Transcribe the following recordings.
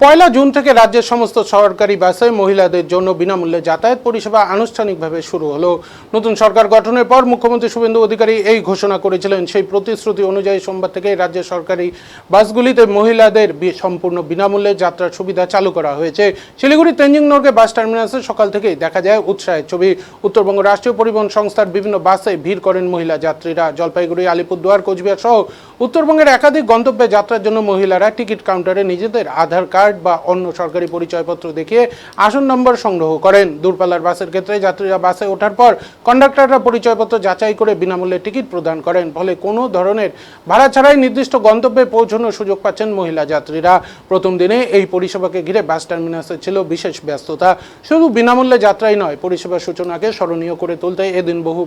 পয়লা June থেকে রাজ্যের সমস্ত সরকারি বাসে মহিলাদের জন্য বিনামূল্যে যাতায়াত পরিষেবা আনুষ্ঠানিকভাবে শুরু হলো। নতুন সরকার গঠনের পর মুখ্যমন্ত্রী শুভেন্দু অধিকারী এই ঘোষণা করেছিলেন। সেই প্রতিশ্রুতি অনুযায়ী সোমবার থেকে রাজ্যের সরকারি বাসগুলিতে মহিলাদের সম্পূর্ণ বিনামূল্যে যাত্রার সুবিধা চালু করা হয়েছে। শিলিগুড়ি তেনজিং নর্গে বাস টার্মিনাসে সকাল থেকেই দেখা যায় উৎসাহের ছবি। উত্তরবঙ্গ রাষ্ট্রীয় পরিবহন সংস্থার বিভিন্ন বাসে ভিড় করেন মহিলা যাত্রীরা। জলপাইগুড়ি, আলিপুরদুয়ার, কোচবিহার সহ উত্তরবঙ্গের একাধিক গন্তব্যে যাত্রার জন্য মহিলারা টিকিট কাউন্টারে নিজেদের আধার কার্ড বা অন্য সরকারি পরিচয়পত্র দেখিয়ে আসন নম্বর সংগ্রহ করেন। দূরপাল্লার বাসের ক্ষেত্রে যাত্রীরা বাসে ওঠার পর কন্ডাক্টররা পরিচয়পত্র যাচাই করে বিনামূল্যে টিকিট প্রদান করেন। ফলে কোনো ধরনের ভাড়া ছাড়াই নির্দিষ্ট গন্তব্যে পৌঁছানোর সুযোগ পাচ্ছেন মহিলা যাত্রীরা। প্রথম দিনে এই পরিষেবাকে ঘিরে বাস টার্মিনাসে ছিল বিশেষ ব্যস্ততা। শুধু বিনামূল্যে যাত্রাই নয়, পরিষেবার সূচনাকে স্মরণীয় করে তুলতে এদিন বহু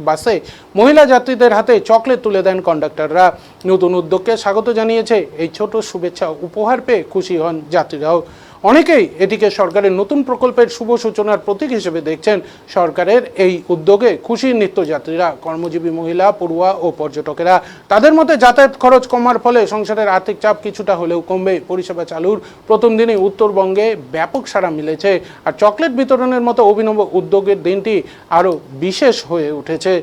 বাসে মহিলা যাত্রীদের হাতে চকলেট তুলে দেন কন্ডাক্টররা। নতুন উদ্যোগকে স্বাগত জানিয়েছে। এই ছোট শুভেচ্ছা উপহার পেয়ে খুশি হন যাত্রীরাও। অনেকেই এটিকে সরকারের নতুন প্রকল্পের শুভ সূচনার প্রতীক হিসেবে দেখছেন। সরকারের এই উদ্যোগে খুশি নিত্যযাত্রীরা, কর্মজীবী মহিলা, পড়ুয়া ও পর্যটকেরা। তাদের মতে যাতায়াত খরচ কমার ফলে সংসারের আর্থিক চাপ কিছুটা হলেও কমবে। পরিষেবা চালুর প্রথম দিনে উত্তরবঙ্গে ব্যাপক সাড়া মিলেছে। আর চকলেট বিতরণের মতো অভিনব উদ্যোগের দিনটি আরও বিশেষ হয়ে উঠেছে।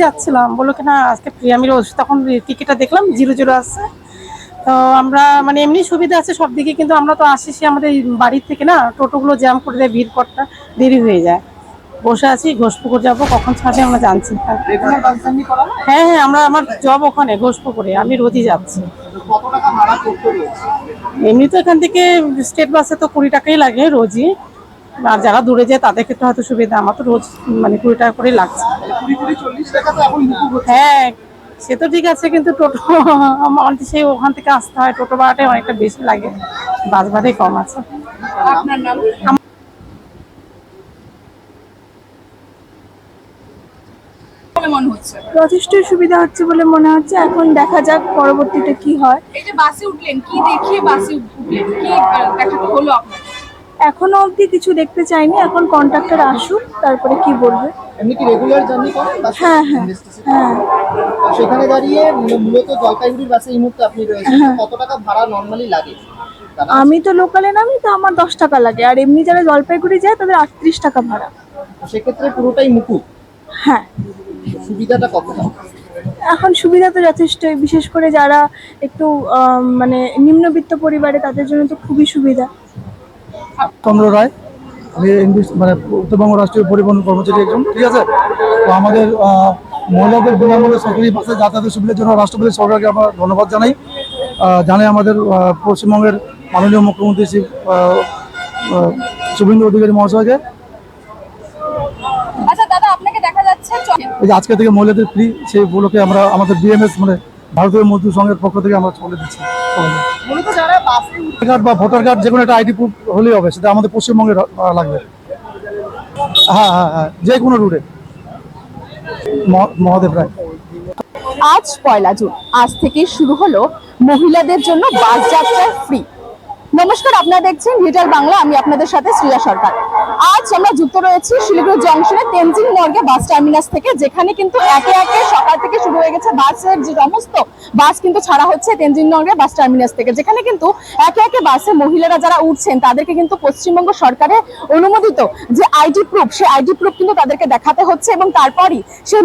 যাচ্ছিলাম, বললো কিনা আজকে ফ্রি। আমি রোজ তখন টিকিটটা দেখলাম 00 আসছে। তো আমরা মানে এমনি সুবিধা আছে সব দিকে, কিন্তু আমরা তো আসি সে আমাদের বাড়ির থেকে না, টোটোগুলো জ্যাম করে দেয়, ভিড় করতে দেরি হয়ে যায়। বসে আছি, ঘোষপুকুর যাবো, কখন ছাড়বে আমরা জানছি। হ্যাঁ হ্যাঁ, আমার জব ওখানে ঘোষপুকুরে, আমি রোজই যাচ্ছি। এমনি তো এখান থেকে স্টেট বাসে তো 20 টাকাই লাগে রোজই। আর যারা দূরে যায় তাদের ক্ষেত্রে হয়তো সুবিধা, আমার তো রোজ মানে 20 টাকা করেই লাগছে। হ্যাঁ সে তো ঠিক আছে, কিন্তু টোটো আমার সেই ওখান থেকে আসতে হয়, টোটো ভাড়াটাই অনেকটা বেশি লাগে, বাস ভাড়াই কম আছে। আপনার নাম? যথেষ্ট সুবিধা হচ্ছে বলে মনে হচ্ছে। এখন দেখা যাক পরবর্তীতে কি হয়। এই যে বাসে উঠলেন, কি দেখিয়ে বাসে উঠলেন, কি দেখাতে হলো আপনার? এখনো অবধি কিছু দেখতে চাইনি, এখন কন্ট্রাক্টর আসুক তারপরে কি বলবে। এমনি কি রেগুলার জার্নি করেন? হ্যাঁ হ্যাঁ হ্যাঁ। সেখানে দাঁড়িয়ে মূলত জলপাইগুড়ির বাসে এই মুহূর্তে আপনি রয়েছেন, কত টাকা ভাড়া নরমালি লাগে? আমি তো লোকালে নামি, তো আমার 10 টাকা লাগে, আর এমনি যারা জলপাইগুড়ি যায় তাদের 38 টাকা ভাড়া। সেক্ষেত্রে পুরোটাই মুকুব। হ্যাঁ। সুবিধাটা কতটা? এখন সুবিধা তো যথেষ্টই, বিশেষ করে যারা একটু মানে নিম্নবিত্ত পরিবারে, তাদের জন্য তো খুবই সুবিধা। চন্দ্র রায়, আমি মানে উত্তরবঙ্গ রাষ্ট্রীয় পরিবহন কর্মচারী একজন, ঠিক আছে। তো আমাদের মহিলাদের বিনামূল্যে সরকারি বাসে যাতায়াতের সুবিধার জন্য রাষ্ট্রপতি সরকারকে আমরা ধন্যবাদ জানাই। জানাই আমাদের পশ্চিমবঙ্গের মাননীয় মুখ্যমন্ত্রী শ্রী শুভেন্দু অধিকারী মহাশয়কে। আচ্ছা দাদা, আপনাকে দেখা যাচ্ছে এই যে আজকে থেকে মহিলাদের ফ্রি, সেই উপলক্ষে আমরা আমাদের বিএমএস মানে ভারতীয় মজদুর সংঘের পক্ষ থেকে আমরা চলে দিচ্ছি। মূলত যারা বাসে কার্ড বা ভোটার কার্ড যে কোনো একটা আইডি প্রুফ হলেই হবে, সেটা আমাদের পশ্চিমবঙ্গে লাগবে। হ্যাঁ হ্যাঁ হ্যাঁ, যে কোনো রুটে। মহাদেব রায়। আজ পয়লা জুন, আজ থেকে শুরু হলো মহিলাদের জন্য বাস যাত্রা ফ্রি। নমস্কার, আপনারা দেখছেন ডিজিটাল বাংলা, আমি আপনাদের সাথে শ্রিয়া সরকার। আজ আমরা যুক্ত রয়েছি শিলিগুড়ি জংশনে তেনজিং নর্গে বাস টার্মিনাস থেকে, যেখানে কিন্তু একে একে সকাল থেকে শুরু হয়ে গেছে বাসের যে সমস্ত বাস কিন্তু ছাড়া হচ্ছে তেনজিং নর্গে বাস টার্মিনাস থেকে, যেখানে কিন্তু একে একে বাসে মহিলারা যারা উঠছেন তাদেরকে কিন্তু পশ্চিমবঙ্গ সরকারের অনুমোদিত যে আইডি প্রুফ, সেই আইডি প্রুফ কিন্তু তাদেরকে দেখাতে হচ্ছে, এবং তারপরই সেই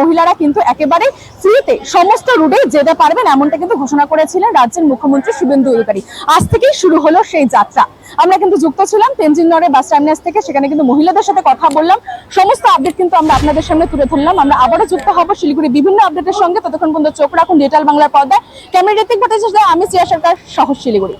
মহিলারা কিন্তু একেবারে ফ্রিতে সমস্ত রুটে যেতে পারবেন, এমনটা কিন্তু ঘোষণা করেছিলেন রাজ্যের মুখ্যমন্ত্রী শুভেন্দু অধিকারী। আজ থেকেই শুরু হলো সেই যাত্রা। আমরা কিন্তু যুক্ত ছিলাম তেনজিং নর্গে বাস টার্মিনাস থেকে, সেখানে কিন্তু মহিলাদের সাথে কথা বললাম, সমস্ত আপডেট কিন্তু আমরা আপনাদের সামনে তুলে ধরলাম। আমরা আবারও যুক্ত হব শিলিগুড়ি বিভিন্ন আপডেটের সঙ্গে, ততক্ষণ পর্যন্ত চোখ রাখুন ডিজিটাল বাংলার পর্দায়। ক্যামেরা ঋত্বিক ভট্টাচার্য, আমি শ্রিয়া সরকার, শহর শিলিগুড়ি।